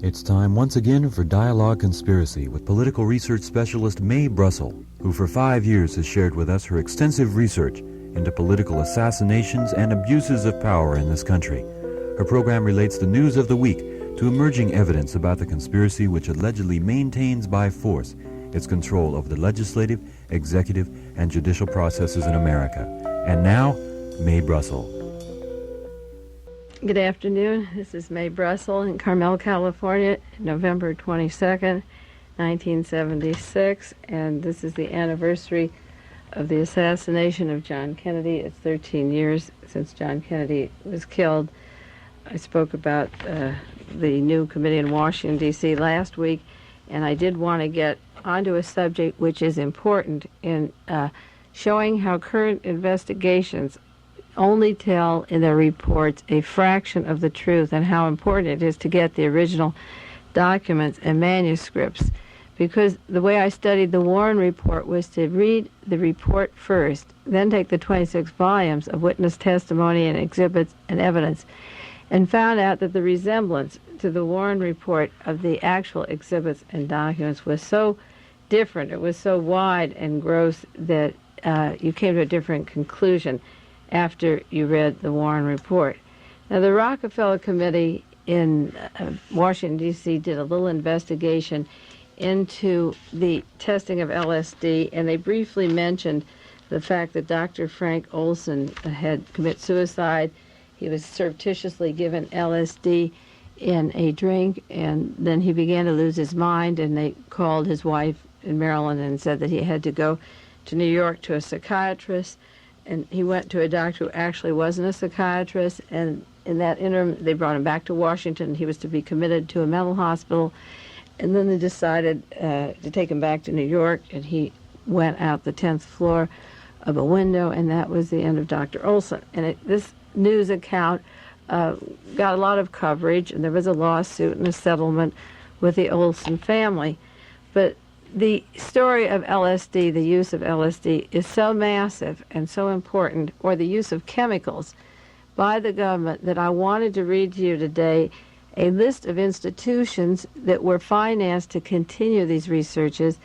It's time once again for Dialogue Conspiracy with political research specialist Mae Brussell, who for 5 years has shared with us her extensive research into political assassinations and abuses of power in this country. Her program relates the news of the week to emerging evidence about the conspiracy which allegedly maintains by force its control over the legislative, executive, and judicial processes in America. And now, Mae Brussell. Good afternoon. This is Mae Brussell in Carmel, California, November 22nd, 1976, and this is the anniversary of the assassination of John Kennedy. It's 13 years since John Kennedy was killed. I spoke about the new committee in Washington, D.C. last week, and I did want to get onto a subject which is important in showing how current investigations only tell in their reports a fraction of the truth, and how important it is to get the original documents and manuscripts. Because the way I studied the Warren report was to read the report first, then take the 26 volumes of witness testimony and exhibits and evidence, and found out that the resemblance to the Warren report of the actual exhibits and documents was so different, it was so wide and gross that you came to a different conclusion after you read the Warren report. Now, the Rockefeller Committee in Washington, D.C. did a little investigation into the testing of LSD, and they briefly mentioned the fact that Dr. Frank Olson had committed suicide. He was surreptitiously given LSD in a drink, and then he began to lose his mind, and they called his wife in Maryland and said that he had to go to New York to a psychiatrist. And he went to a doctor who actually wasn't a psychiatrist, and in that interim, they brought him back to Washington. He was to be committed to a mental hospital, and then they decided to take him back to New York, and he went out the 10th floor of a window, and that was the end of Dr. Olson. And this news account got a lot of coverage, and there was a lawsuit and a settlement with the Olson family. But the story of LSD, the use of LSD, is so massive and so important, or the use of chemicals by the government, that I wanted to read to you today a list of institutions that were financed to continue these researches,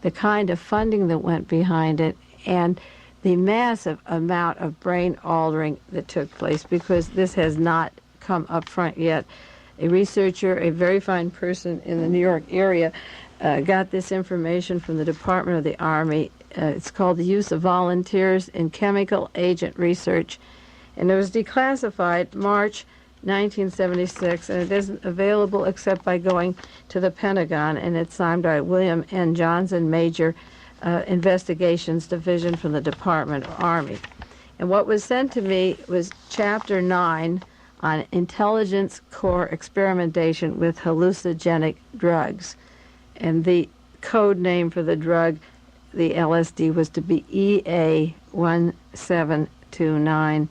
the kind of funding that went behind it, and the massive amount of brain altering that took place, because this has not come up front yet. A researcher, a very fine person in the New York area, got this information from the Department of the Army. It's called The Use of Volunteers in Chemical Agent Research, and it was declassified March 1976, and it isn't available except by going to the Pentagon, and it's signed by William N. Johnson, Major, Investigations Division from the Department of Army. And what was sent to me was Chapter 9 on Intelligence Corps Experimentation with Hallucinogenic Drugs. And the code name for the drug, the LSD, was to be EA1729.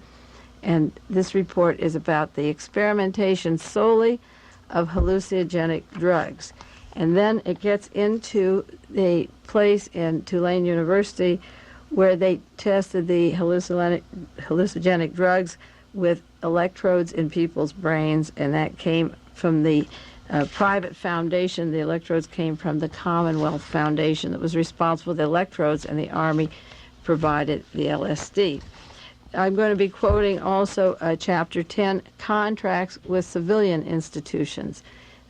And this report is about the experimentation solely of hallucinogenic drugs. And then it gets into the place in Tulane University where they tested the hallucinogenic drugs with electrodes in people's brains, and that came from the private foundation. The electrodes came from the Commonwealth Foundation that was responsible for the electrodes, and the Army provided the LSD. I'm going to be quoting also Chapter 10, Contracts with Civilian Institutions.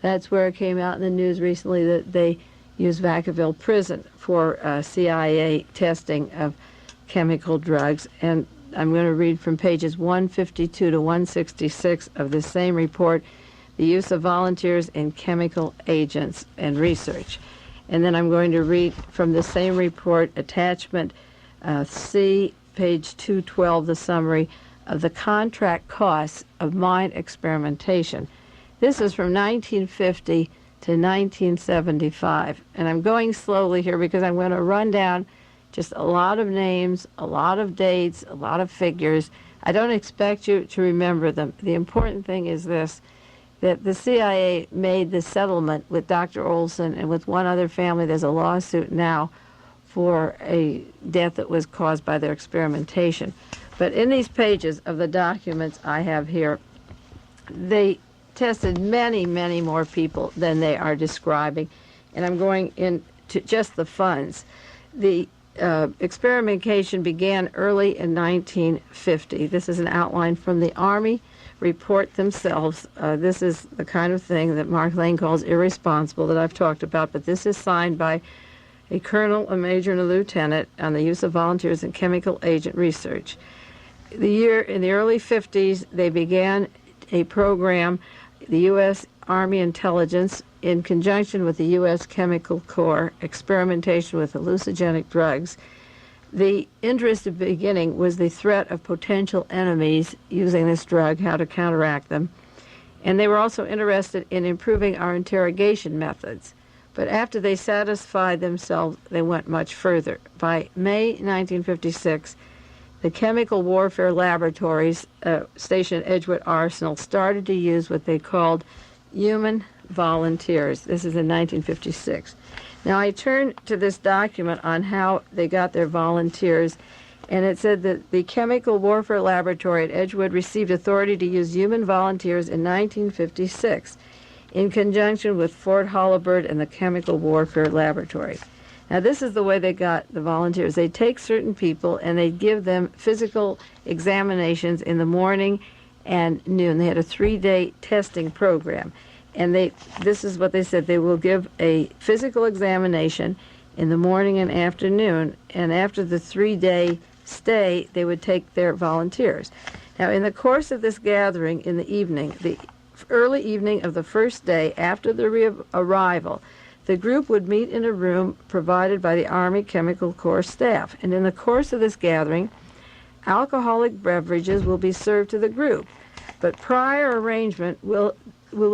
That's where it came out in the news recently that they used Vacaville Prison for CIA testing of chemical drugs. And I'm going to read from pages 152 to 166 of the same report, The Use of Volunteers in Chemical Agents and Research. And then I'm going to read from the same report, attachment C, page 212, the summary of the contract costs of mind experimentation. This is from 1950 to 1975. And I'm going slowly here because I'm going to run down just a lot of names, a lot of dates, a lot of figures. I don't expect you to remember them. The important thing is this, that the CIA made the settlement with Dr. Olson and with one other family. There's a lawsuit now for a death that was caused by their experimentation. But in these pages of the documents I have here, they tested many, many more people than they are describing. And I'm going into just the funds. The experimentation began early in 1950. This is an outline from the Army report themselves. This is the kind of thing that Mark Lane calls irresponsible that I've talked about, but this is signed by a colonel, a major, and a lieutenant on the use of volunteers in chemical agent research. In the early 50s, they began a program, the U.S. Army Intelligence, in conjunction with the U.S. Chemical Corps, experimentation with hallucinogenic drugs. The interest at the beginning was the threat of potential enemies using this drug, how to counteract them. And they were also interested in improving our interrogation methods. But after they satisfied themselves, they went much further. By May 1956, the chemical warfare laboratories stationed at Edgewood Arsenal started to use what they called human volunteers. This is in 1956. Now I turn to this document on how they got their volunteers, and it said that the Chemical Warfare Laboratory at Edgewood received authority to use human volunteers in 1956 in conjunction with Fort Holabird and the Chemical Warfare Laboratory. Now this is the way they got the volunteers. They take certain people and they give them physical examinations in the morning and noon. They had a 3-day testing program. And this is what they said. They will give a physical examination in the morning and afternoon, and after the 3-day stay, they would take their volunteers. Now, in the course of this gathering in the evening, the early evening of the first day after the arrival, the group would meet in a room provided by the Army Chemical Corps staff. And in the course of this gathering, alcoholic beverages will be served to the group. But prior arrangement will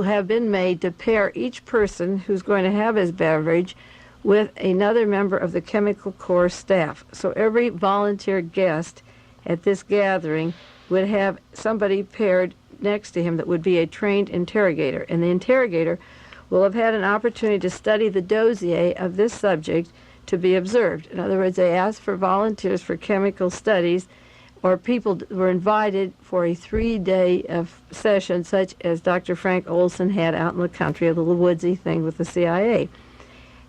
have been made to pair each person who's going to have his beverage with another member of the Chemical Corps staff. So every volunteer guest at this gathering would have somebody paired next to him that would be a trained interrogator. And the interrogator will have had an opportunity to study the dossier of this subject to be observed. In other words, they asked for volunteers for chemical studies, or people were invited for a 3-day session, such as Dr. Frank Olson had out in the country, a little woodsy thing with the CIA.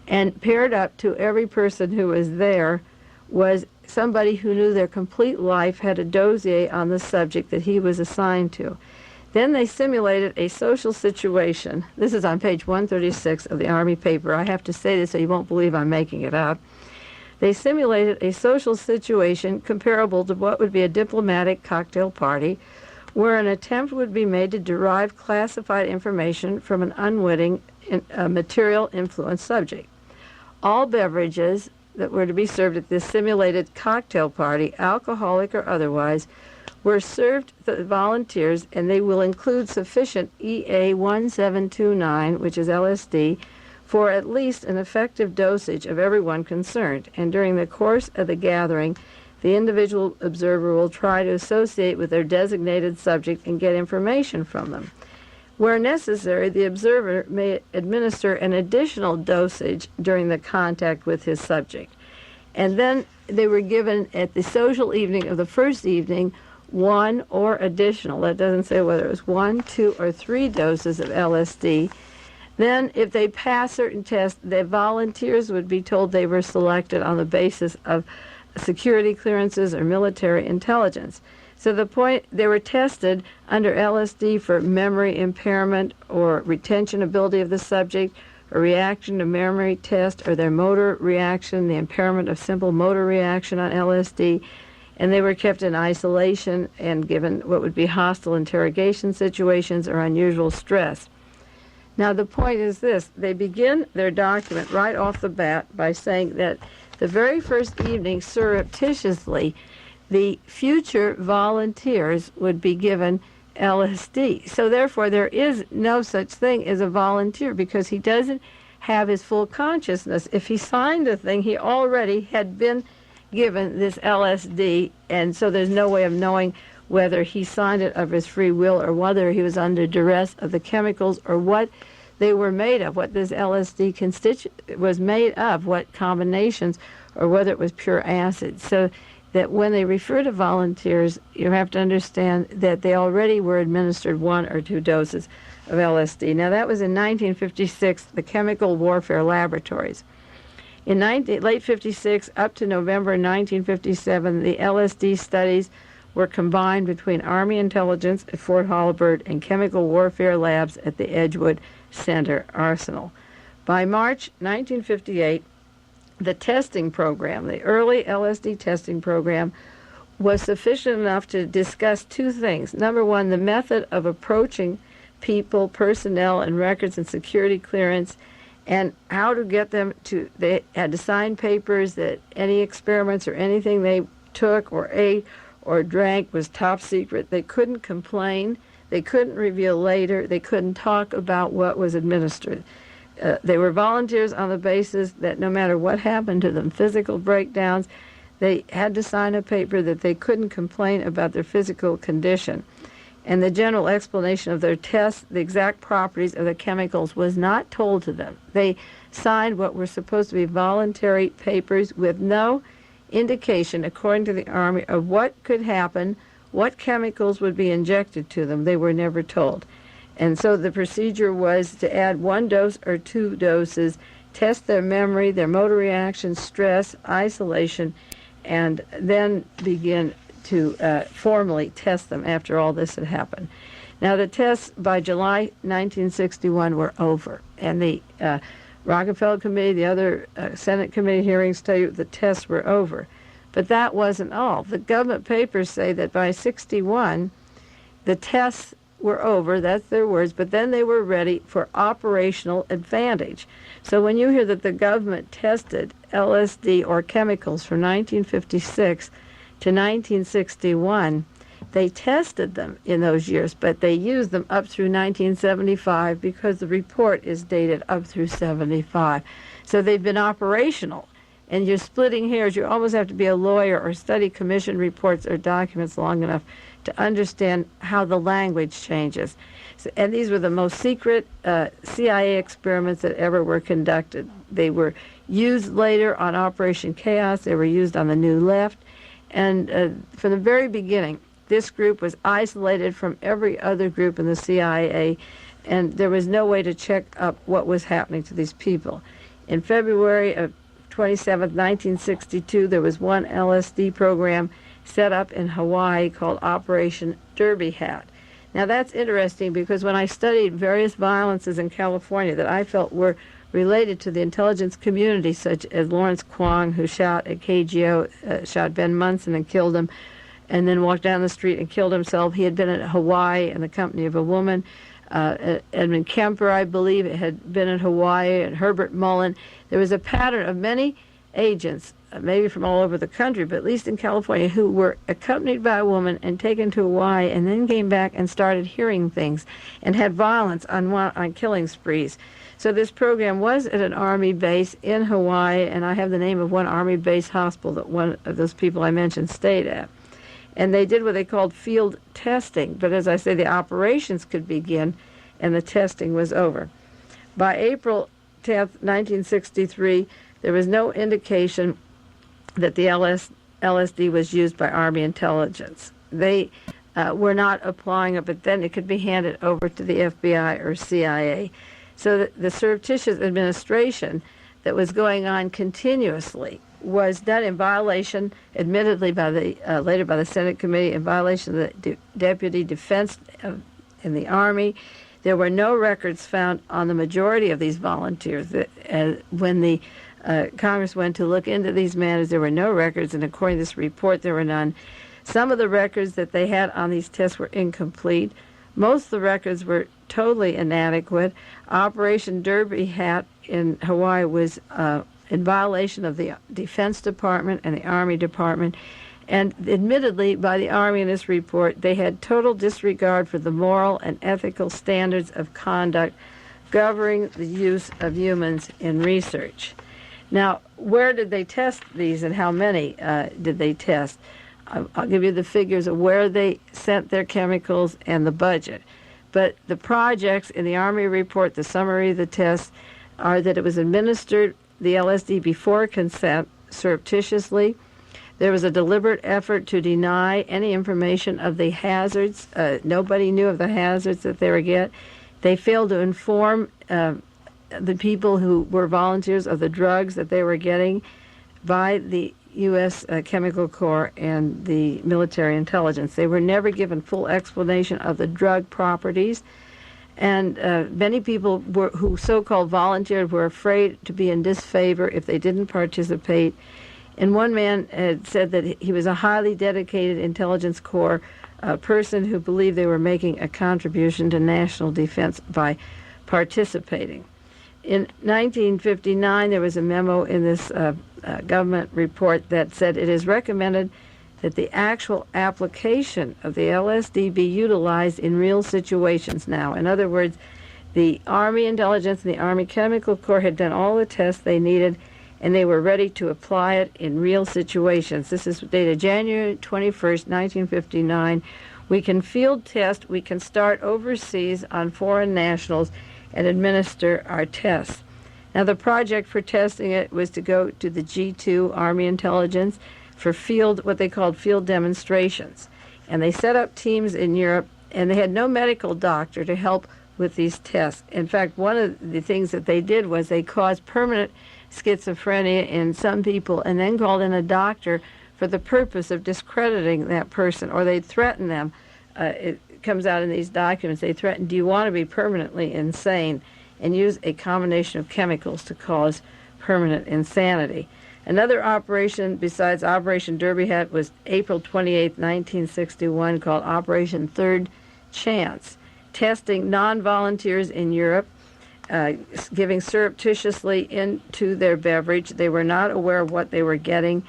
And paired up to every person who was there was somebody who knew their complete life, had a dossier on the subject that he was assigned to. Then they simulated a social situation. This is on page 136 of the Army paper. I have to say this so you won't believe I'm making it up. They simulated a social situation comparable to what would be a diplomatic cocktail party, where an attempt would be made to derive classified information from an unwitting material influence subject. All beverages that were to be served at this simulated cocktail party, alcoholic or otherwise, were served to the volunteers, and they will include sufficient EA-1729, which is LSD, for at least an effective dosage of everyone concerned. And during the course of the gathering, the individual observer will try to associate with their designated subject and get information from them. Where necessary, the observer may administer an additional dosage during the contact with his subject. And then they were given at the social evening of the first evening one or additional, that doesn't say whether it was 1, 2, or 3 doses of LSD. Then, if they pass certain tests, the volunteers would be told they were selected on the basis of security clearances or military intelligence. So the point, they were tested under LSD for memory impairment or retention ability of the subject, a reaction to memory test, or their motor reaction, the impairment of simple motor reaction on LSD. And they were kept in isolation and given what would be hostile interrogation situations or unusual stress. Now, the point is this. They begin their document right off the bat by saying that the very first evening, surreptitiously, the future volunteers would be given LSD. So, therefore, there is no such thing as a volunteer because he doesn't have his full consciousness. If he signed a thing, he already had been given this LSD, and so there's no way of knowing whether he signed it of his free will or whether he was under duress of the chemicals or what they were made of, what this LSD was made of, what combinations, or whether it was pure acid. So that when they refer to volunteers, you have to understand that they already were administered 1 or 2 doses of LSD. Now, that was in 1956, the Chemical Warfare Laboratories. In late 56 up to November 1957, the LSD studies were combined between Army intelligence at Fort Holabird and chemical warfare labs at the Edgewood Center Arsenal. By March 1958, the testing program, the early LSD testing program, was sufficient enough to discuss 2 things. Number one, the method of approaching people, personnel, and records and security clearance, and how to get them to, they had to sign papers that any experiments or anything they took or ate or drank was top secret. They couldn't complain. They couldn't reveal later. They couldn't talk about what was administered. They were volunteers on the basis that no matter what happened to them, physical breakdowns, they had to sign a paper that they couldn't complain about their physical condition. And the general explanation of their tests, the exact properties of the chemicals, was not told to them. They signed what were supposed to be voluntary papers with no indication, according to the Army, of what could happen, what chemicals would be injected to them. They were never told. And so the procedure was to add 1 dose or 2 doses, test their memory, their motor reactions, stress, isolation, and then begin to formally test them after all this had happened. Now, the tests by July 1961 were over, and the Rockefeller Committee, the other Senate committee hearings tell you the tests were over. But that wasn't all. The government papers say that by 61, the tests were over, that's their words, but then they were ready for operational advantage. So when you hear that the government tested LSD or chemicals from 1956 to 1961, they tested them in those years, but they used them up through 1975 because the report is dated up through 75. So they've been operational. And you're splitting hairs. You almost have to be a lawyer or study commission reports or documents long enough to understand how the language changes. So, and these were the most secret CIA experiments that ever were conducted. They were used later on Operation Chaos. They were used on the New Left. And from the very beginning, this group was isolated from every other group in the CIA, and there was no way to check up what was happening to these people. In February of 27, 1962, there was one LSD program set up in Hawaii called Operation Derby Hat. Now that's interesting because when I studied various violences in California that I felt were related to the intelligence community, such as Lawrence Kwong, who shot at KGO, shot Ben Munson and killed him, and then walked down the street and killed himself. He had been in Hawaii in the company of a woman. Edmund Kemper, I believe, had been in Hawaii, and Herbert Mullen. There was a pattern of many agents, maybe from all over the country, but at least in California, who were accompanied by a woman and taken to Hawaii and then came back and started hearing things and had violence on killing sprees. So this program was at an Army base in Hawaii, and I have the name of one Army base hospital that one of those people I mentioned stayed at. And they did what they called field testing. But as I say, the operations could begin, and the testing was over. By April 10th, 1963, there was no indication that the LSD was used by Army intelligence. They were not applying it, but then it could be handed over to the FBI or CIA. So the surreptitious administration that was going on continuously was done in violation, admittedly by the later by the Senate committee, in violation of the deputy defense in the Army. There were no records found on the majority of these volunteers. When the Congress went to look into these matters, there were no records, and according to this report, there were none. Some of the records that they had on these tests were incomplete. Most of the records were totally inadequate. Operation Derby Hat in Hawaii was in violation of the Defense Department and the Army Department. And admittedly, by the Army in this report, they had total disregard for the moral and ethical standards of conduct governing the use of humans in research. Now, where did they test these and how many did they test? I'll give you the figures of where they sent their chemicals and the budget. But the projects in the Army report, the summary of the tests, are that it was administered, the LSD, before consent, surreptitiously, There was a deliberate effort to deny any information of the hazards. Nobody knew of the hazards that they were getting. They failed to inform the people who were volunteers of the drugs that they were getting by the U.S. Chemical Corps and the military intelligence. They were never given full explanation of the drug properties. And many people who so-called volunteered were afraid to be in disfavor if they didn't participate. And one man had said that he was a highly dedicated intelligence corps person who believed they were making a contribution to national defense by participating. In 1959, there was a memo in this government report that said it is recommended that the actual application of the LSD be utilized in real situations now. In other words, the Army Intelligence and the Army Chemical Corps had done all the tests they needed, and they were ready to apply it in real situations. This is dated January 21st, 1959. We can field test, we can start overseas on foreign nationals and administer our tests. Now, the project for testing it was to go to the G2 Army Intelligence for what they called field demonstrations. And they set up teams in Europe, and they had no medical doctor to help with these tests. In fact, one of the things that they did was they caused permanent schizophrenia in some people and then called in a doctor for the purpose of discrediting that person, or they'd threaten them. It comes out in these documents. They threaten, do you want to be permanently insane, and use a combination of chemicals to cause permanent insanity. Another operation besides Operation Derby Hat was April 28, 1961, called Operation Third Chance, testing non-volunteers in Europe, giving surreptitiously into their beverage. They were not aware of what they were getting,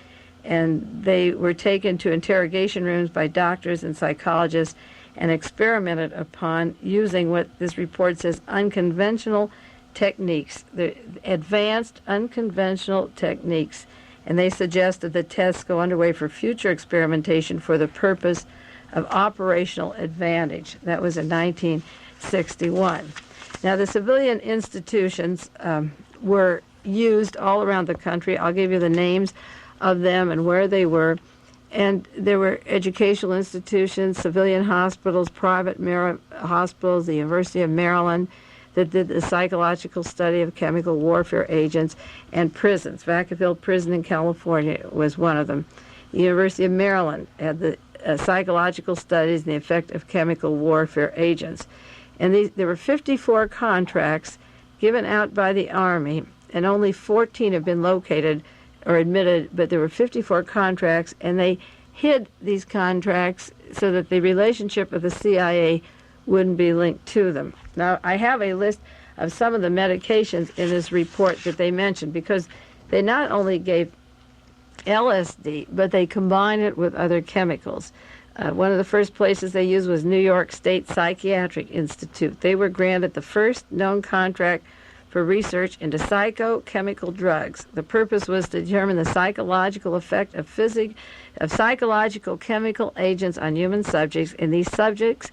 and they were taken to interrogation rooms by doctors and psychologists and experimented upon using what this report says unconventional techniques, the advanced unconventional techniques. And they suggested that tests go underway for future experimentation for the purpose of operational advantage. That was in 1961. Now, the civilian institutions were used all around the country. I'll give you the names of them and where they were. And there were educational institutions, civilian hospitals, private hospitals, the University of Maryland, that did the psychological study of chemical warfare agents, and prisons. Vacaville Prison in California was one of them. The University of Maryland had the psychological studies and the effect of chemical warfare agents. And there were 54 contracts given out by the Army, and only 14 have been located or admitted, but there were 54 contracts, and they hid these contracts so that the relationship of the CIA wouldn't be linked to them. Now, I have a list of some of the medications in this report that they mentioned, because they not only gave LSD, but they combined it with other chemicals. One of the first places they used was New York State Psychiatric Institute. They were granted the first known contract for research into psychochemical drugs. The purpose was to determine the psychological effect of psychological chemical agents on human subjects, and these subjects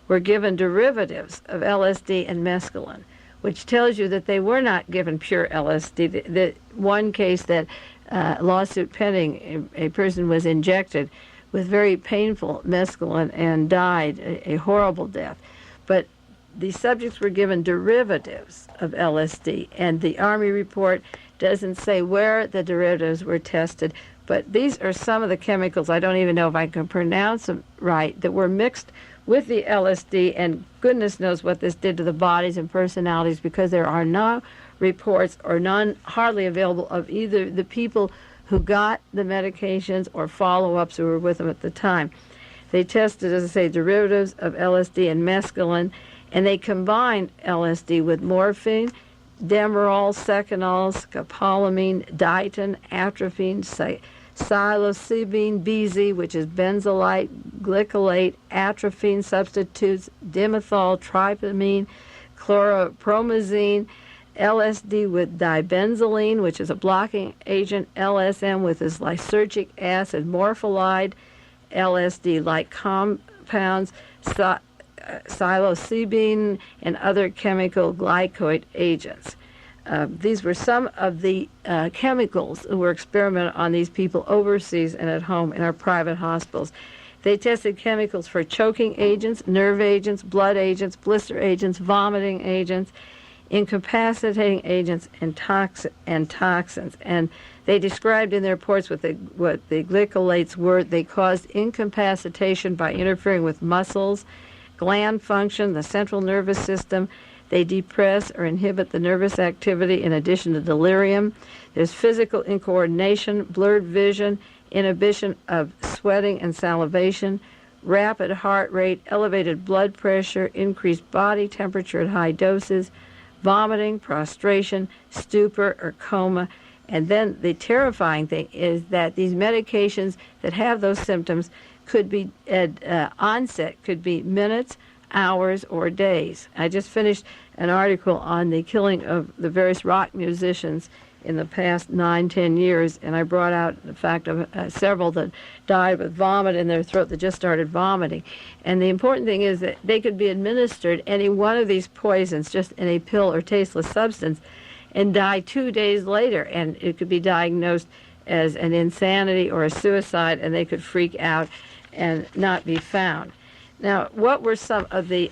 were given derivatives of LSD and mescaline, which tells you that they were not given pure LSD. The one case that lawsuit pending, a person was injected with very painful mescaline and died a horrible death. But the subjects were given derivatives of LSD, and the Army report doesn't say where the derivatives were tested, but these are some of the chemicals, I don't even know if I can pronounce them right, that were mixed with the LSD, and goodness knows what this did to the bodies and personalities, because there are no reports, or none hardly available, of either the people who got the medications or follow-ups who were with them at the time. They tested, as I say, derivatives of LSD and mescaline, and they combined LSD with morphine, Demerol, Seconal, scopolamine, Diton, atropine, psilocybin, BZ, which is benzolite, glycolate, atropine substitutes, dimethyl, tryptamine, chloropromazine, LSD with dibenzoline, which is a blocking agent, LSM with its lysergic acid, morpholide, LSD-like compounds, psilocybin, and other chemical glycoid agents. these were some of the chemicals that were experimented on these people overseas and at home in our private hospitals. They tested chemicals for choking agents, nerve agents, blood agents, blister agents, vomiting agents, incapacitating agents, and toxins. And they described in their reports what the glycolates were. They caused incapacitation by interfering with muscles, gland function, the central nervous system. They depress or inhibit the nervous activity in addition to delirium. There's physical incoordination, blurred vision, inhibition of sweating and salivation, rapid heart rate, elevated blood pressure, increased body temperature at high doses, vomiting, prostration, stupor, or coma. And then the terrifying thing is that these medications that have those symptoms could be at onset, could be minutes, hours, or days. I just finished an article on the killing of the various rock musicians in the past 9-10 years, and I brought out the fact of several that died with vomit in their throat that just started vomiting. And the important thing is that they could be administered any one of these poisons just in a pill or tasteless substance and die 2 days later, and it could be diagnosed as an insanity or a suicide, and they could freak out and not be found. Now, what were some of the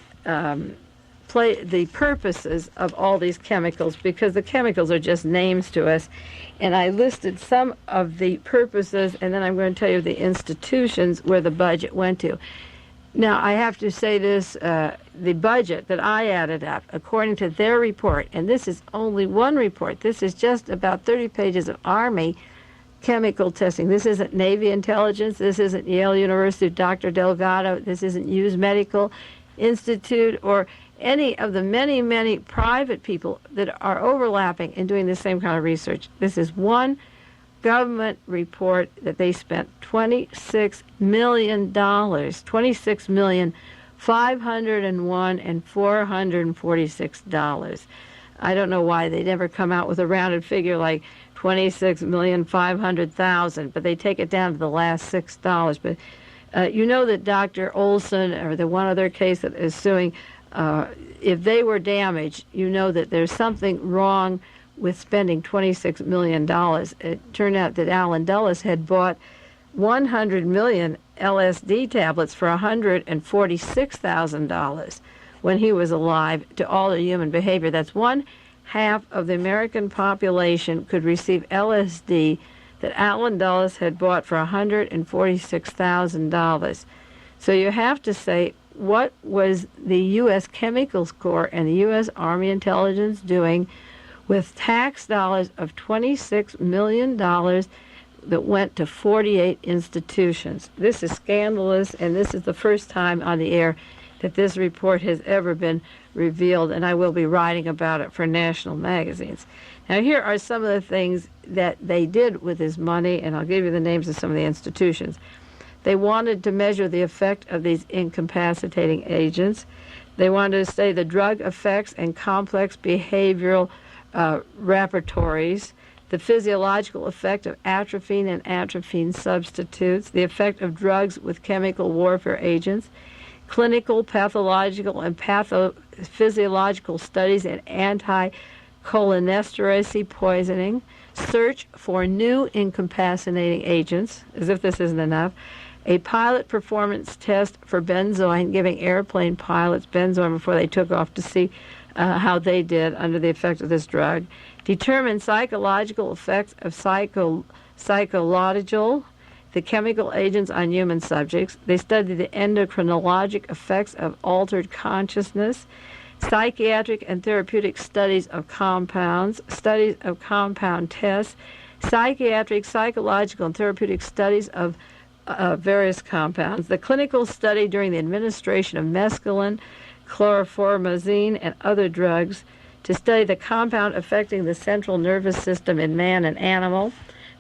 purposes of all these chemicals? Because the chemicals are just names to us, and I listed some of the purposes, and then I'm going to tell you the institutions where the budget went to. Now, I have to say this, the budget that I added up, according to their report, and this is only one report, this is just about 30 pages of Army chemical testing. This isn't Navy intelligence, this isn't Yale University, Dr. Delgado, this isn't Hughes Medical Institute, or any of the many, many private people that are overlapping and doing the same kind of research. This is one government report that they spent $26 million, $26,501,446. I don't know why they never come out with a rounded figure like $26,500,000, but they take it down to the last $6. But you know that Dr. Olson or the one other case that is suing, if they were damaged, you know that there's something wrong with spending $26 million. It turned out that Alan Dulles had bought 100 million LSD tablets for $146,000 when he was alive to alter human behavior. That's 1/2 of the American population could receive LSD that Alan Dulles had bought for $146,000. So you have to say, what was the U.S. Chemicals Corps and the U.S. Army Intelligence doing with tax dollars of $26 million that went to 48 institutions? This is scandalous, and this is the first time on the air that this report has ever been revealed, and I will be writing about it for national magazines. Now, here are some of the things that they did with this money, and I'll give you the names of some of the institutions. They wanted to measure the effect of these incapacitating agents. They wanted to study the drug effects and complex behavioral repertories, the physiological effect of atropine and atropine substitutes, the effect of drugs with chemical warfare agents, clinical, pathological, and pathophysiological studies in anti-cholinesterase poisoning, search for new incapacitating agents, as if this isn't enough, a pilot performance test for benzoin, giving airplane pilots benzoin before they took off to see how they did under the effect of this drug, determine psychological effects of psycholodegol, the chemical agents on human subjects. They studied the endocrinologic effects of altered consciousness, psychiatric and therapeutic studies of compounds, studies of compound tests, psychiatric, psychological, and therapeutic studies of various compounds, the clinical study during the administration of mescaline, chlorphormazine, and other drugs, to study the compound affecting the central nervous system in man and animal,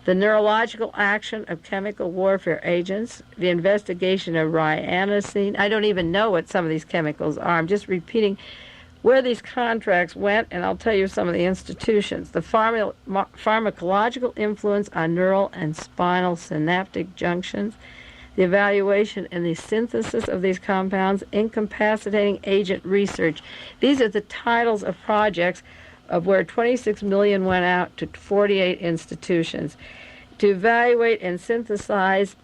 the neurological action of chemical warfare agents, the investigation of ryanocine. I don't even know what some of these chemicals are. I'm just repeating where these contracts went, and I'll tell you some of the institutions. The pharmacological influence on neural and spinal synaptic junctions, the evaluation and the synthesis of these compounds, incapacitating agent research. These are the titles of projects of where 26 million went out to 48 institutions to evaluate and synthesize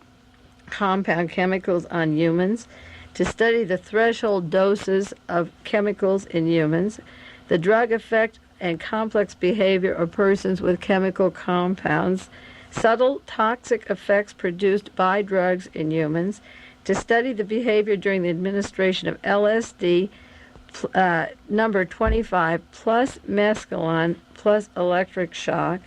compound chemicals on humans, to study the threshold doses of chemicals in humans, the drug effect and complex behavior of persons with chemical compounds, subtle toxic effects produced by drugs in humans, to study the behavior during the administration of LSD, number 25, plus mescaline, plus electric shock,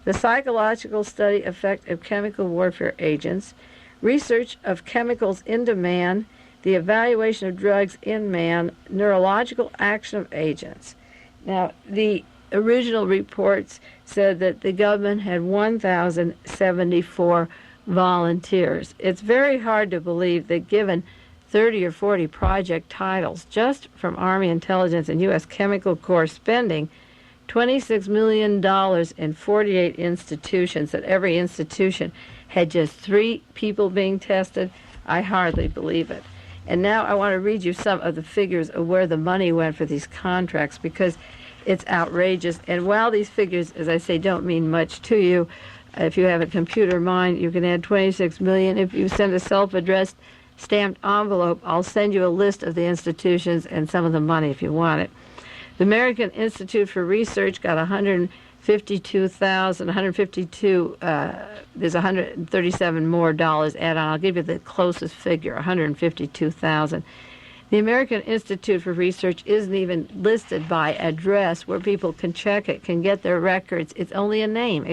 the psychological study effect of chemical warfare agents, research of chemicals into man, the evaluation of drugs in man, neurological action of agents. Now, the original reports said that the government had 1,074 volunteers. It's very hard to believe that given 30 or 40 project titles just from Army intelligence and U.S. Chemical Corps spending $26 million in 48 institutions, that every institution had just 3 people being tested, I hardly believe it. And now I want to read you some of the figures of where the money went for these contracts, because it's outrageous. And while these figures, as I say, don't mean much to you, if you have a computer mind, you can add 26 million. If you send a self-addressed stamped envelope, I'll send you a list of the institutions and some of the money if you want it. The American Institute for Research got 152, there's 137 more dollars add on. I'll give you the closest figure, 152,000. The American Institute for Research isn't even listed by address where people can check it, can get their records. It's only a name.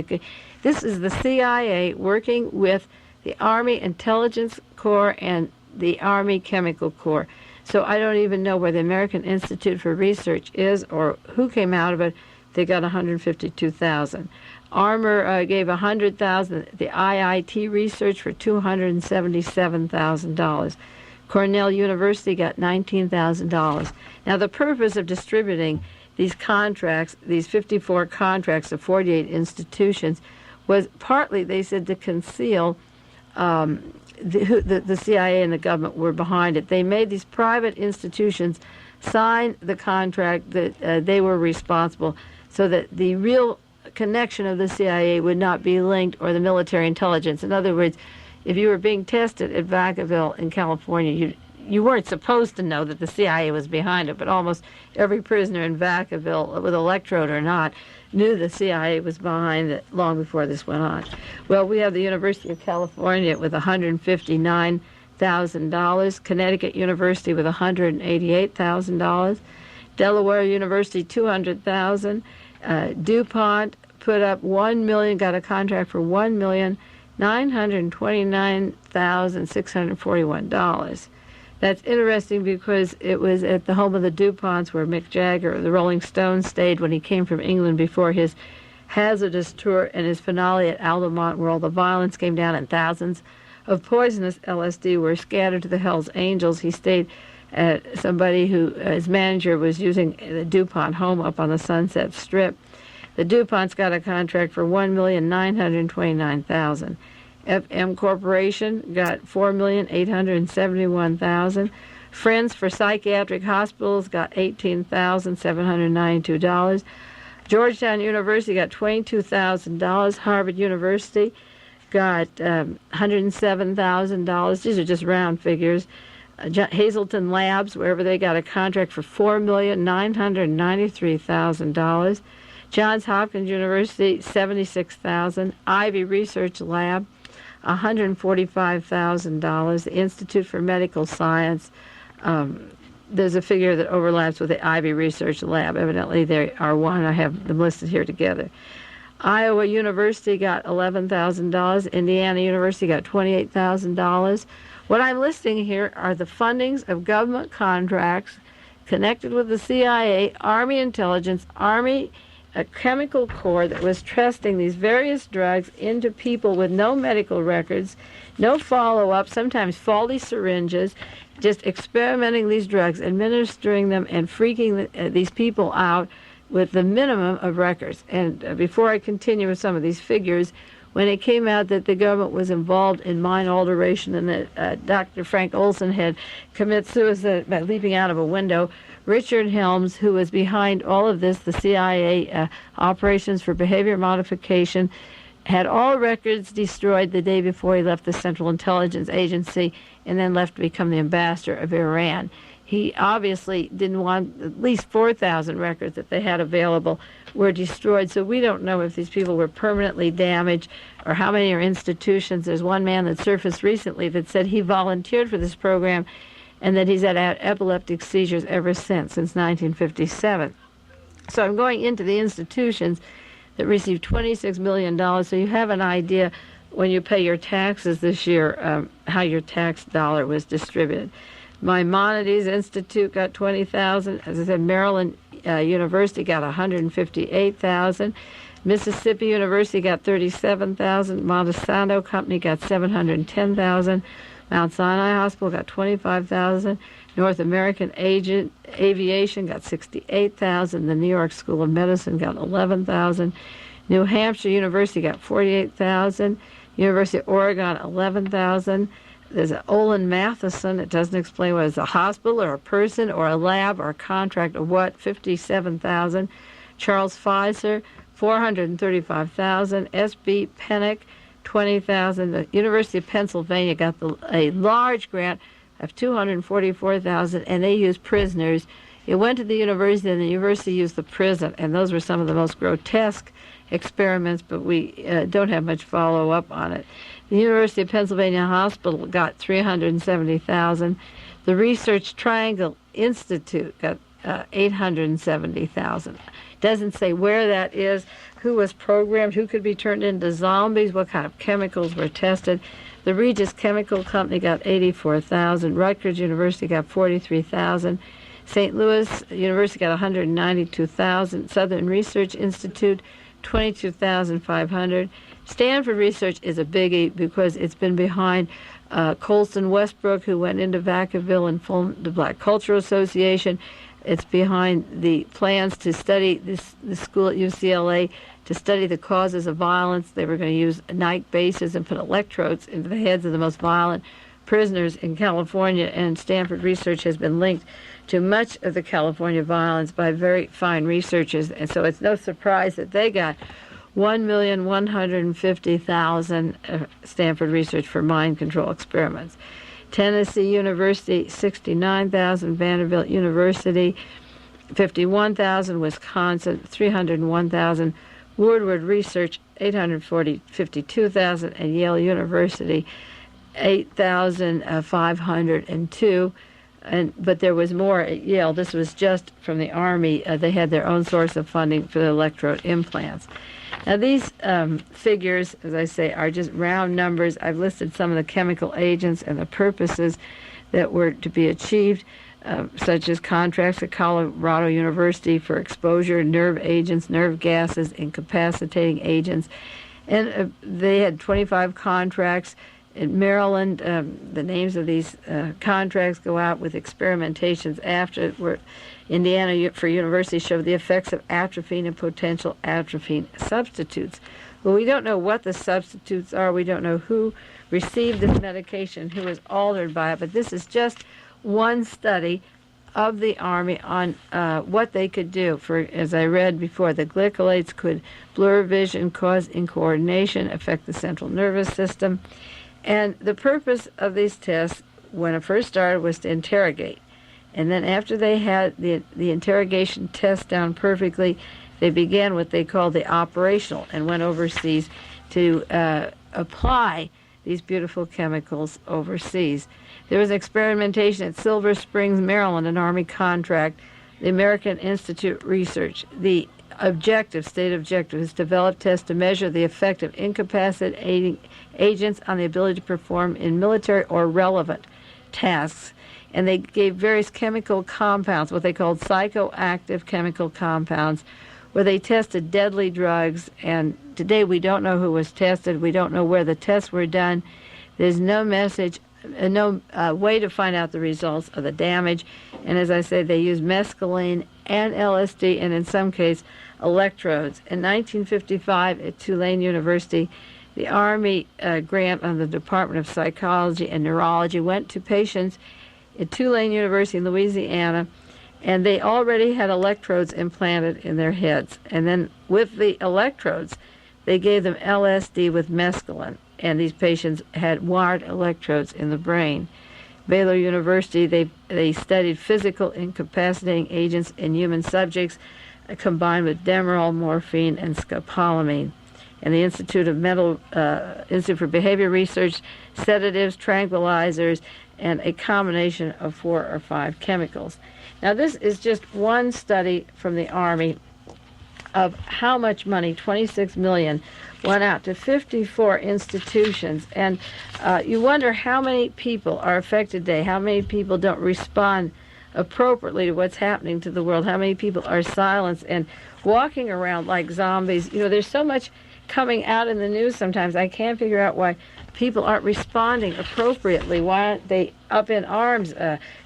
This is the CIA working with the Army Intelligence Corps and the Army Chemical Corps. So I don't even know where the American Institute for Research is or who came out of it. They got 152,000. Armor gave 100,000. The IIT research for $277,000. Cornell University got $19,000. Now, the purpose of distributing these contracts, these 54 contracts of 48 institutions, was partly, they said, to conceal the CIA and the government were behind it. They made these private institutions sign the contract that they were responsible, so that the real connection of the CIA would not be linked, or the military intelligence. In other words, if you were being tested at Vacaville in California, you weren't supposed to know that the CIA was behind it, but almost every prisoner in Vacaville, with electrode or not, knew the CIA was behind it long before this went on. Well, we have the University of California with $159,000, Connecticut University with $188,000, Delaware University $200,000, DuPont put up $1 million, got a contract for $1,929,641. That's interesting because it was at the home of the DuPonts where Mick Jagger, the Rolling Stones, stayed when he came from England before his hazardous tour and his finale at Altamont, where all the violence came down and thousands of poisonous LSD were scattered to the Hells Angels. He stayed at somebody who, his manager was using the DuPont home up on the Sunset Strip. The DuPonts got a contract for $1,929,000. FM Corporation got $4,871,000. Friends for Psychiatric Hospitals got $18,792. Georgetown University got $22,000. Harvard University got $107,000. These are just round figures. Hazleton Labs, wherever they got a contract for $4,993,000. Johns Hopkins University, $76,000. Ivy Research Lab, $145,000. The Institute for Medical Science, there's a figure that overlaps with the Ivy Research Lab. Evidently, they are one. I have them listed here together. Iowa University got $11,000. Indiana University got $28,000. What I'm listing here are the fundings of government contracts connected with the CIA, Army Intelligence, Army Chemical Corps that was trusting these various drugs into people with no medical records, no follow-up, sometimes faulty syringes, just experimenting these drugs, administering them, and freaking these people out with the minimum of records. And before I continue with some of these figures, when it came out that the government was involved in mine alteration and that Dr. Frank Olson had committed suicide by leaping out of a window, Richard Helms, who was behind all of this, the CIA operations for behavior modification, had all records destroyed the day before he left the Central Intelligence Agency and then left to become the ambassador of Iran. He obviously didn't want at least 4,000 records that they had available were destroyed. So we don't know if these people were permanently damaged or how many are institutions. There's one man that surfaced recently that said he volunteered for this program and that he's had epileptic seizures ever since 1957. So I'm going into the institutions that received $26 million. So you have an idea when you pay your taxes this year how your tax dollar was distributed. Maimonides Institute got $20,000. As I said, Maryland University got $158,000. Mississippi University got $37,000. Monsanto Company got $710,000. Mount Sinai Hospital got $25,000. North American Aviation got $68,000. The New York School of Medicine got $11,000. New Hampshire University got $48,000. University of Oregon, $11,000. There's an Olin Matheson. It doesn't explain whether it's a hospital or a person or a lab or a contract or what, $57,000. Charles Pfizer, $435,000. S.B. Pennick, $20,000. The University of Pennsylvania got a large grant of $244,000, and they used prisoners. It went to the university, and the university used the prison, and those were some of the most grotesque experiments, but we don't have much follow-up on it. The University of Pennsylvania Hospital got $370,000. The Research Triangle Institute got $870,000. Doesn't say where that is, who was programmed, who could be turned into zombies, what kind of chemicals were tested. The Regis Chemical Company got $84,000. Rutgers University got $43,000. St. Louis University got $192,000. Southern Research Institute, $22,500. Stanford Research is a biggie because it's been behind Colston Westbrook, who went into Vacaville and formed the Black Cultural Association. It's behind the plans to study the school at UCLA to study the causes of violence. They were going to use night bases and put electrodes into the heads of the most violent prisoners in California, and Stanford Research has been linked to much of the California violence by very fine researchers, and so it's no surprise that they got $1,150,000 Stanford Research for mind control experiments. Tennessee University, $69,000. Vanderbilt University, $51,000. Wisconsin, $301,000. Woodward Research, $852,000, and Yale University, $8,502. But there was more at Yale. This was just from the Army. They had their own source of funding for the electrode implants. Now these figures, as I say, are just round numbers. I've listed some of the chemical agents and the purposes that were to be achieved, such as contracts at Colorado University for exposure, nerve agents, nerve gases, incapacitating agents. And they had 25 contracts. In Maryland, the names of these contracts go out with experimentations after. Where Indiana for University showed the effects of atropine and potential atropine substitutes. Well, we don't know what the substitutes are. We don't know who received this medication, who was altered by it. But this is just one study of the Army on what they could do. For, as I read before, the glycolates could blur vision, cause incoordination, affect the central nervous system. And the purpose of these tests, when it first started, was to interrogate. And then after they had the interrogation test down perfectly, they began what they called the operational and went overseas to apply these beautiful chemicals overseas. There was experimentation at Silver Springs, Maryland, an Army contract, the American Institute Research. The state objective is to develop tests to measure the effect of incapacitating agents on the ability to perform in military or relevant tasks. And they gave various chemical compounds, what they called psychoactive chemical compounds, where they tested deadly drugs. And today we don't know who was tested. We don't know where the tests were done. There's no message, no way to find out the results of the damage. And as I said, they used mescaline and LSD, and in some cases, electrodes. In 1955 at Tulane University, the Army grant on the Department of Psychology and Neurology went to patients at Tulane University in Louisiana, And they already had electrodes implanted in their heads. And then with the electrodes, they gave them LSD with mescaline. And these patients had wired electrodes in the brain. Baylor University, they studied physical incapacitating agents in human subjects combined with Demerol, morphine, and scopolamine. And the Institute for Behavior Research, sedatives, tranquilizers, and a combination of 4 or 5 chemicals. Now, this is just one study from the Army of how much money, $26 million, went out to 54 institutions. And you wonder how many people are affected today, how many people don't respond appropriately to what's happening to the world, how many people are silenced and walking around like zombies. You know, there's so much coming out in the news sometimes. I can't figure out why people aren't responding appropriately. Why aren't they up in arms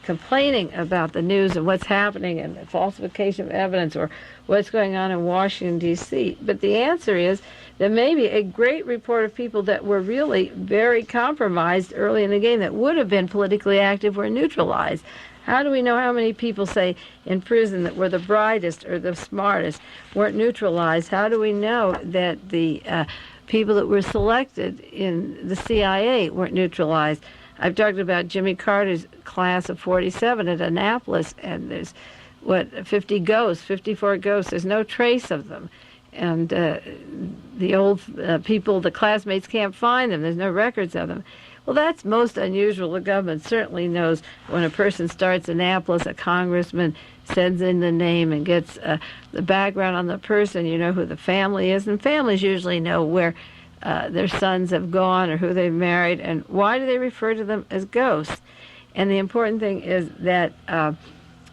complaining about the news and what's happening and the falsification of evidence or what's going on in Washington, D.C.? But the answer is there may be a great report of people that were really very compromised early in the game that would have been politically active were neutralized. How do we know how many people, say, in prison that were the brightest or the smartest weren't neutralized? How do we know that the people that were selected in the CIA weren't neutralized? I've talked about Jimmy Carter's class of 47 at Annapolis, and there's, 54 ghosts. There's no trace of them. And the old people, the classmates can't find them. There's no records of them. Well, that's most unusual. The government certainly knows when a person starts Annapolis, a congressman sends in the name and gets the background on the person. You know who the family is, and families usually know where their sons have gone or who they've married, and why do they refer to them as ghosts? And the important thing is that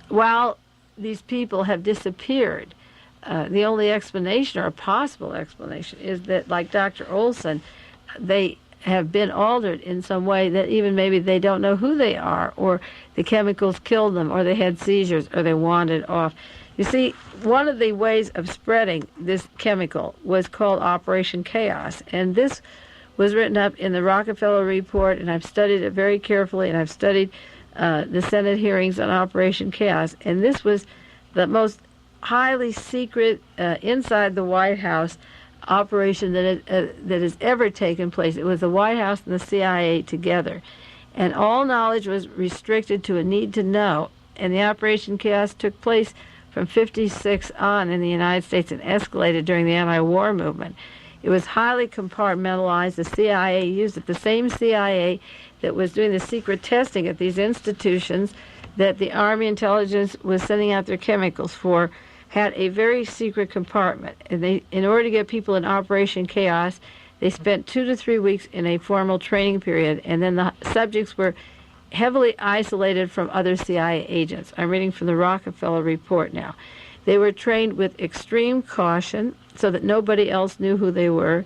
while these people have disappeared, the only explanation, or a possible explanation, is that, like Dr. Olson, they have been altered in some way that even maybe they don't know who they are, or the chemicals killed them, or they had seizures, or they wandered off. You see, one of the ways of spreading this chemical was called Operation Chaos, and this was written up in the Rockefeller Report, and I've studied it very carefully, and I've studied the Senate hearings on Operation Chaos, and this was the most highly secret, inside the White House, operation that has ever taken place. It was the White House and the CIA together, and all knowledge was restricted to a need to know, and the Operation Chaos took place from 56 on in the United States and escalated during the anti-war movement. It was highly compartmentalized. The CIA used it, the same CIA that was doing the secret testing at these institutions that the Army intelligence was sending out their chemicals for, had a very secret compartment. And they, in order to get people in Operation Chaos, they spent 2 to 3 weeks in a formal training period, and then the subjects were heavily isolated from other CIA agents. I'm reading from the Rockefeller Report now. They were trained with extreme caution so that nobody else knew who they were,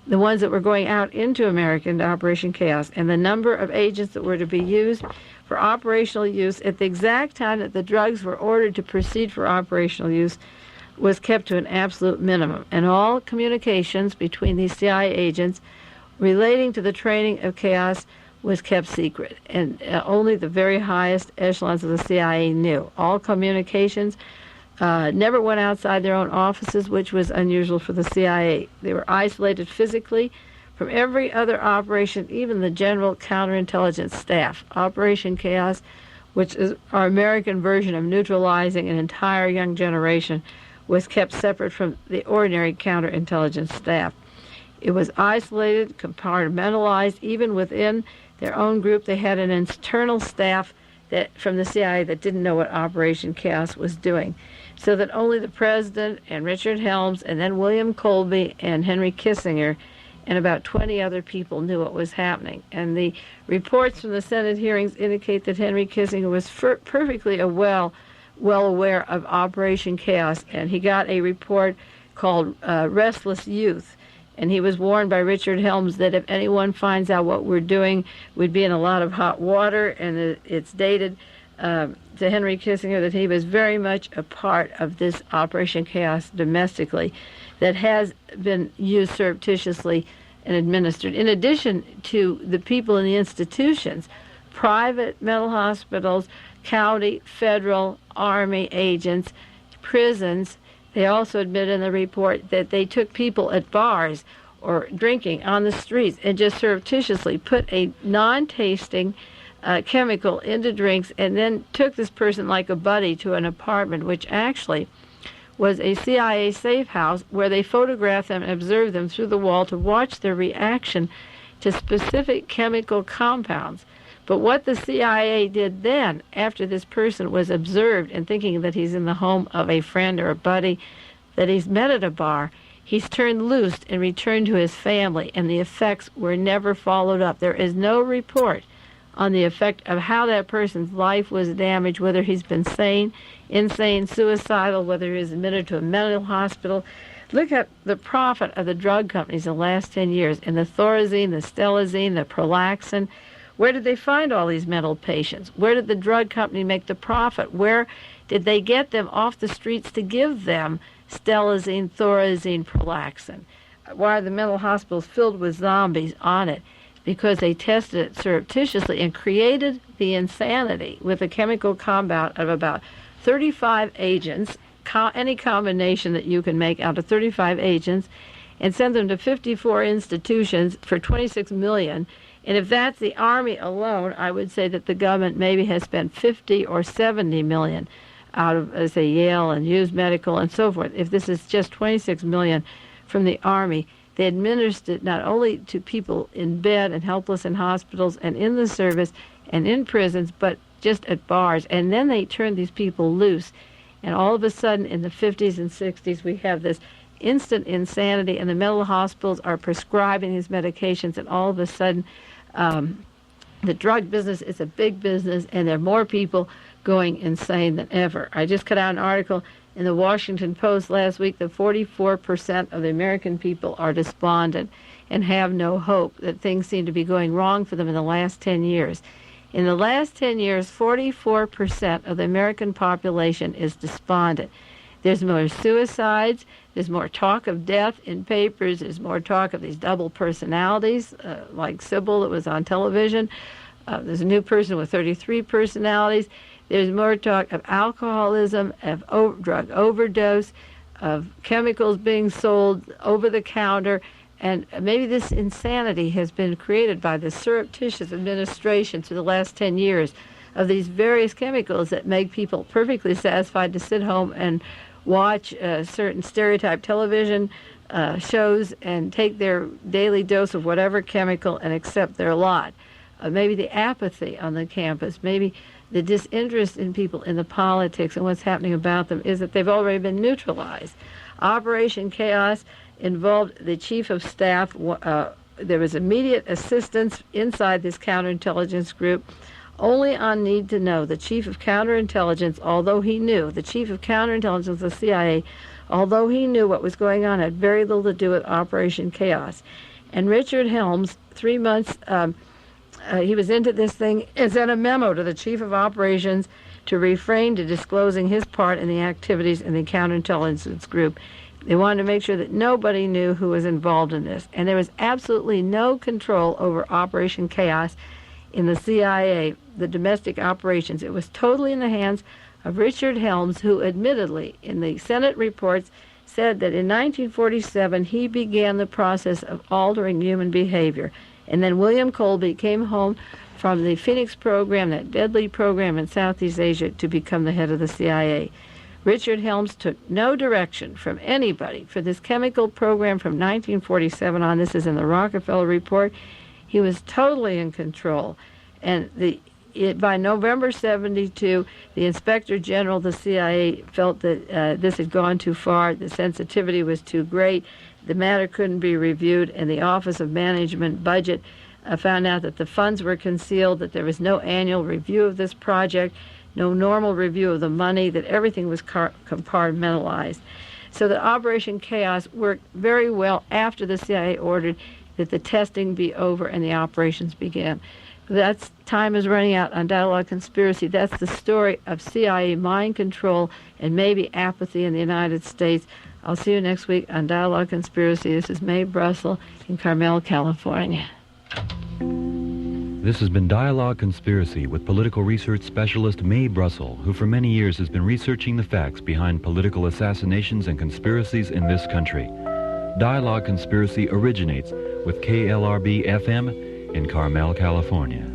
the ones that were going out into America into Operation Chaos, and the number of agents that were to be used for operational use at the exact time that the drugs were ordered to proceed for operational use was kept to an absolute minimum. And all communications between these CIA agents relating to the training of chaos was kept secret. And only the very highest echelons of the CIA knew. All communications never went outside their own offices, which was unusual for the CIA. They were isolated physically from every other operation, even the general counterintelligence staff. Operation Chaos, which is our American version of neutralizing an entire young generation, was kept separate from the ordinary counterintelligence staff. It was isolated, compartmentalized. Even within their own group, they had an internal staff that from the CIA that didn't know what Operation Chaos was doing, so that only the president and Richard Helms and then William Colby and Henry Kissinger and about 20 other people knew what was happening. And the reports from the Senate hearings indicate that Henry Kissinger was perfectly well aware of Operation Chaos, and he got a report called Restless Youth. And he was warned by Richard Helms that if anyone finds out what we're doing, we'd be in a lot of hot water. And it's dated to Henry Kissinger that he was very much a part of this Operation Chaos domestically that has been used surreptitiously and administered. In addition to the people in the institutions private mental hospitals, county, federal, Army agents, prisons. They also admit in the report that they took people at bars or drinking on the streets and just surreptitiously put a non-tasting chemical into drinks and then took this person like a buddy to an apartment, which actually was a CIA safe house where they photographed them and observed them through the wall to watch their reaction to specific chemical compounds. But what the CIA did then, after this person was observed and thinking that he's in the home of a friend or a buddy that he's met at a bar, he's turned loose and returned to his family, and the effects were never followed up. There is no report on the effect of how that person's life was damaged, whether he's been sane, insane, suicidal, whether he was admitted to a mental hospital. Look at the profit of the drug companies in the last 10 years, and the Thorazine, the Stelazine, the Prolaxin. Where did they find all these mental patients? Where did the drug company make the profit? Where did they get them off the streets to give them Stelazine, Thorazine, Prolaxin? Why are the mental hospitals filled with zombies on it? Because they tested it surreptitiously and created the insanity with a chemical compound of about 35 agents, any combination that you can make out of 35 agents, and send them to 54 institutions for $26 million. And if that's the Army alone, I would say that the government maybe has spent 50 or 70 million out of, say, Yale and Hughes Medical and so forth. If this is just 26 million from the Army, they administered it not only to people in bed and helpless in hospitals and in the service and in prisons, but just at bars. And then they turned these people loose. And all of a sudden, in the 50s and 60s, we have this instant insanity, and the mental hospitals are prescribing these medications, and all of a sudden, the drug business is a big business, and there are more people going insane than ever. I just cut out an article in the Washington Post last week that 44% of the American people are despondent and have no hope, that things seem to be going wrong for them in the last 10 years. In the last 10 years, 44% of the American population is despondent. There's more suicides. There's more talk of death in papers. There's more talk of these double personalities, like Sybil that was on television. There's a new person with 33 personalities. There's more talk of alcoholism, of drug overdose, of chemicals being sold over the counter. And maybe this insanity has been created by the surreptitious administration through the last 10 years of these various chemicals that make people perfectly satisfied to sit home and watch certain stereotype television shows and take their daily dose of whatever chemical and accept their lot. Maybe the apathy on the campus, maybe the disinterest in people in the politics and what's happening about them is that they've already been neutralized. Operation Chaos involved the chief of staff. There was immediate assistance inside this counterintelligence group. Only on need to know, the chief of counterintelligence, although he knew, the chief of counterintelligence of the CIA, although he knew what was going on, had very little to do with Operation Chaos. And Richard Helms, 3 months, he was into this thing, and sent a memo to the chief of operations to refrain to disclosing his part in the activities in the counterintelligence group. They wanted to make sure that nobody knew who was involved in this. And there was absolutely no control over Operation Chaos in the CIA, the domestic operations. It was totally in the hands of Richard Helms, who admittedly, in the Senate reports, said that in 1947 he began the process of altering human behavior. And then William Colby came home from the Phoenix program, that deadly program in Southeast Asia, to become the head of the CIA. Richard Helms took no direction from anybody for this chemical program from 1947 on. This is in the Rockefeller report. He was totally in control. And by November 72, the Inspector General of the CIA felt that this had gone too far, the sensitivity was too great, the matter couldn't be reviewed, and the Office of Management Budget found out that the funds were concealed, that there was no annual review of this project, no normal review of the money, that everything was compartmentalized. So that Operation Chaos worked very well after the CIA ordered that the testing be over and the operations began. That's time is running out on Dialogue Conspiracy. That's the story of CIA mind control and maybe apathy in the United States. I'll see you next week on Dialogue Conspiracy. This is Mae Brussell in Carmel, California. This has been Dialogue Conspiracy with political research specialist Mae Brussell, who for many years has been researching the facts behind political assassinations and conspiracies in this country. Dialogue Conspiracy originates with KLRB FM in Carmel, California.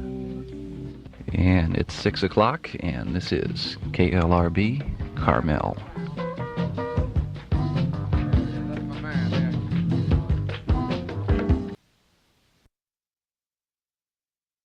And it's 6 o'clock, and this is KLRB Carmel.